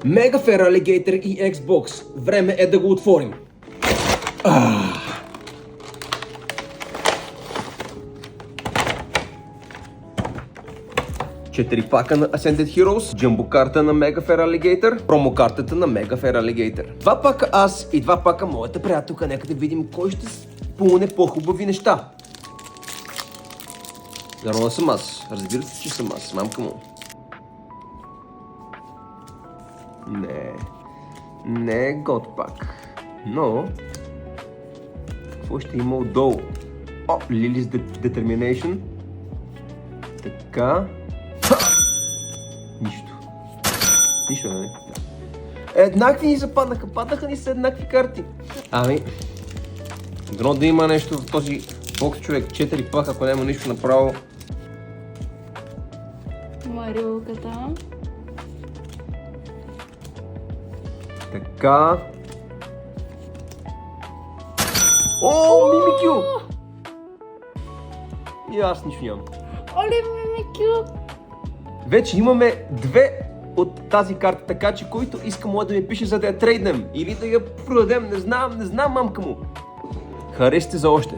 Mega Fair Alligator и Xbox. Време е да го отворим. 4 пака на Ascended Heroes, джамбо карта на Mega Fair Alligator, промо картата на Mega Fair Alligator. 2 пака аз и 2 пака моята приятелка. Нека да видим кой ще спомне по-хубави неща. Дано съм аз. Разбира се, че съм аз. Мамка му. Не е год пак. Но... какво ще има отдолу? О, Lily's Determination. Така... Нищо, нали? Еднакви ни западнаха. Паднаха ни са еднакви карти. Ами... дано да има нещо в този бокс, човек. 4 пака, ако няма нищо направо. Марилката. Така. О, Мимикю! И аз нищо нямам. Оле, Мимикю! Вече имаме 2 от тази карта, така че който иска може да ми пише, за да я трейднем или да я продадем. Не знам, мамка му. Харесате за още.